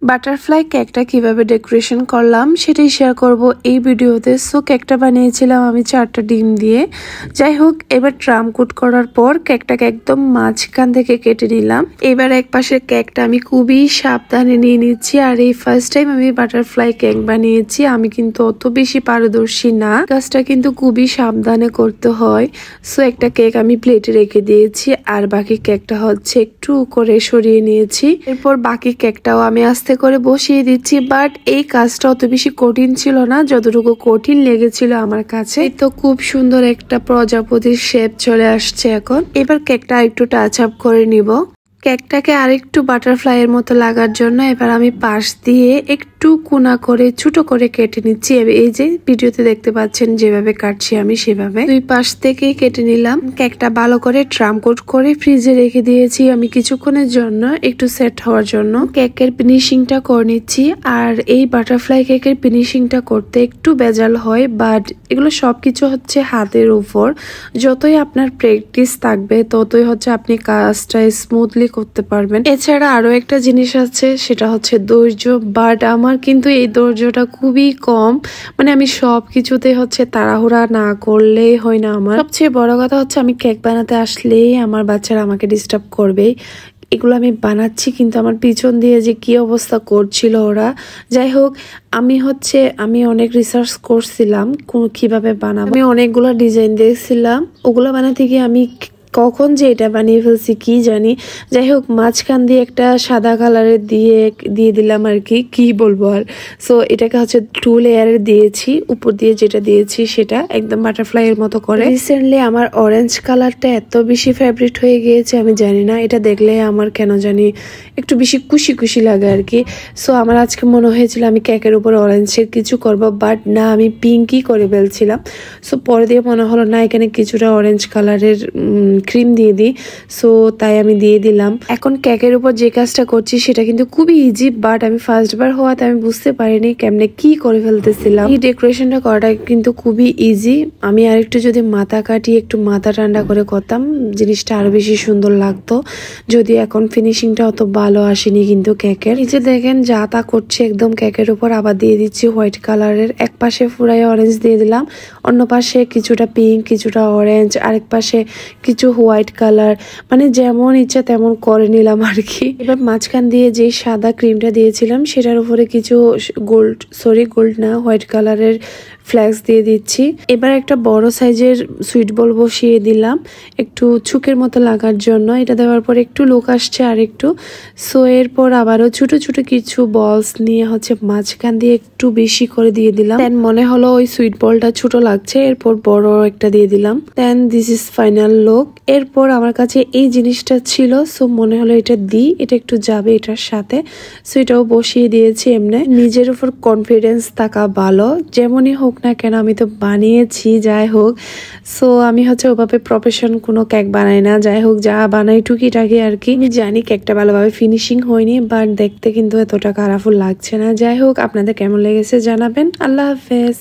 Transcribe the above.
Butterfly কেকটা কিভাবে decoration করলাম সেটাই শেয়ার করব এই ভিডিওতে। সো কেকটা বানিয়েছিলাম আমি 4টা ডিম দিয়ে। যাই হোক, এবার ট্রাম কোট করার পর কেকটাকে একদম মাঝখান থেকে কেটে নিলাম। এবার এক পাশের কেকটা আমি খুবই সাবধানে নিয়ে নিচ্ছি। আর এই ফার্স্ট টাইম আমি বাটারফ্লাই কেক বানিয়েছি, আমি কিন্তু অত বেশি পারদর্শী না, কাজটা কিন্তু খুবই সাবধানে করতে হয়। সো একটা কেক আমি প্লেটে রেখে দিয়েছি আর বাকি কেকটা হচ্ছে একটু করে সরিয়ে নিয়েছি। এরপর বাকি কেকটাও আমি আস্তে করে বসিয়ে দিচ্ছি। বাট এই কাজটা অত বেশি কঠিন ছিল না যতটুকু কঠিন লেগেছিল আমার কাছে। তো খুব সুন্দর একটা প্রজাপতির শেপ চলে আসছে এখন। এবার কেকটা একটু টাচ আপ করে নিব। কেকটাকে আরেকটু বাটারফ্লাই এর মতো লাগার জন্য এবার আমি পাশ দিয়ে একটু কোনা করে ছোট করে কেটে নিচ্ছি। এই যে ভিডিওতে দেখতে পাচ্ছেন যেভাবে কাটছি আমি সেভাবে দুই পাশ থেকে কেটে নিলাম। কেকটা ভালো করে ট্রাম কোট করে ফ্রিজে রেখে দিয়েছি আমি কিছুক্ষণের জন্য একটু সেট হওয়ার জন্য। কেকের ফিনিশিংটা করে নিচ্ছি। আর এই বাটারফ্লাই কেকের ফিনিশিংটা করতে একটু ভেজাল হয়, বাট এগুলো সবকিছু হচ্ছে হাতের উপর। যতই আপনার প্র্যাকটিস থাকবে ততই হচ্ছে আপনি কাজটা স্মুথলি করতে পারবেন। এছাড়া আরো একটা জিনিস আছে, সেটা হচ্ছে ধৈর্য। বাট আমার কিন্তু এই ধৈর্যটা খুবই কম, মানে আমি সবকিছুতে হচ্ছে তাড়াহুড়া না করলে হয় না। আমার সবচেয়ে বড় কথা হচ্ছে আমি কেক বানাতে আসলেই আমার বাচ্চারা আমাকে ডিস্টার্ব করবে। এগুলো আমি বানাচ্ছি কিন্তু আমার পিছন দিয়ে যে কি অবস্থা করছিল ওরা। যাই হোক, আমি অনেক রিসার্চ করছিলাম কিভাবে বানাবো। আমি অনেকগুলো ডিজাইন দেখছিলাম, ওগুলো বানাতে গিয়ে আমি কখন যে এটা বানিয়ে ফেলছি কি জানি। যাই হোক, মাঝখান দিয়ে একটা সাদা কালারের দিয়ে দিলাম আর কি বলবো আর। সো এটাকে হচ্ছে 2 লেয়ারের দিয়েছি। উপর দিয়ে যেটা দিয়েছি সেটা একদম বাটারফ্লাই এর মতো করে। রিসেন্টলি আমার অরেঞ্জ কালারটা এত বেশি ফেভারিট হয়ে গিয়েছে আমি জানি না, এটা দেখলে আমার কেন জানি একটু বেশি খুশি লাগে আর কি। সো আমার আজকে মনে হয়েছিল আমি কেকের উপর অরেঞ্জের কিছু করবো, বাট না, আমি পিঙ্কই করে ফেলছিলাম। সো পরে দিয়ে মনে হলো না, এখানে কিছুটা অরেঞ্জ কালারের ক্রিম দিয়ে দিই। সো তাই আমি দিয়ে দিলাম। এখন কেকের উপর যে কাজটা করছি সেটা কিন্তু খুবই ইজি, বাট আমি ফার্স্ট বার হওয়াতে আমি বুঝতে পারিনি কেমনে কি করে ফেলতেছিলাম। এই ডেকোরেশনটা করাটা কিন্তু খুবই ইজি। আমি আরেকটু যদি মাথা কাটিয়ে একটু মাথা ঠান্ডা করে করতাম জিনিসটা আরো বেশি সুন্দর লাগতো। যদি এখন ফিনিশিংটা অত ভালো আসেনি কিন্তু কেকের। এই যে দেখেন যা তা করছে একদম কেকের উপর। আবার দিয়ে দিচ্ছি হোয়াইট কালারের, এক পাশে ফুরাই অরেঞ্জ দিয়ে দিলাম, অন্য পাশে কিছুটা পিঙ্ক, কিছুটা অরেঞ্জ, আরেক পাশে কিছু হোয়াইট কালার, মানে যেমন ইচ্ছা তেমন করে নিলাম আর কি। এবার মাঝখান দিয়ে যে সাদা ক্রিমটা দিয়েছিলাম সেটার উপরে কিছু গোল্ড না, হোয়াইট কালারের ফ্ল্যাক্স দিয়ে দিচ্ছি। এবার একটা বড় সাইজের সুইট বল বসিয়ে দিলাম একটু ছুকের মতো লাগার জন্য। এটা দেওয়ার পর একটু লুক আসছে আর একটু। সো এরপর আবারও ছোট কিছু বলস নিয়ে হচ্ছে মাঝখান দিয়ে একটু বেশি করে দিয়ে দিলাম। দেন মনে হলো ওই সুইট বলটা ছোট লাগছে, এরপর বড় একটা দিয়ে দিলাম। দেন দিস ইজ ফাইনাল লুক। এরপর আমার কাছে এই জিনিসটা ছিল, সো মনে হলো এটা এটা একটু যাবে এটার সাথে। সো এটাও বসিয়ে দিয়েছি। এমনি নিজের উপর কনফিডেন্স থাকা ভালো, যেমনই হোক না কেন আমি তো বানিয়েছি। যাই হোক, সো আমি হচ্ছে ওভাবে প্রফেশন কোনো কেক বানাই না। যাই হোক, যা বানাই টুকিটাকি আর কি। আমি জানি কেকটা ভালোভাবে ফিনিশিং হয়নি, বাট দেখতে কিন্তু এতটা কালারফুল লাগছে না। যাই হোক, আপনাদের কেমন লেগেছে জানাবেন। আল্লাহ হাফেজ।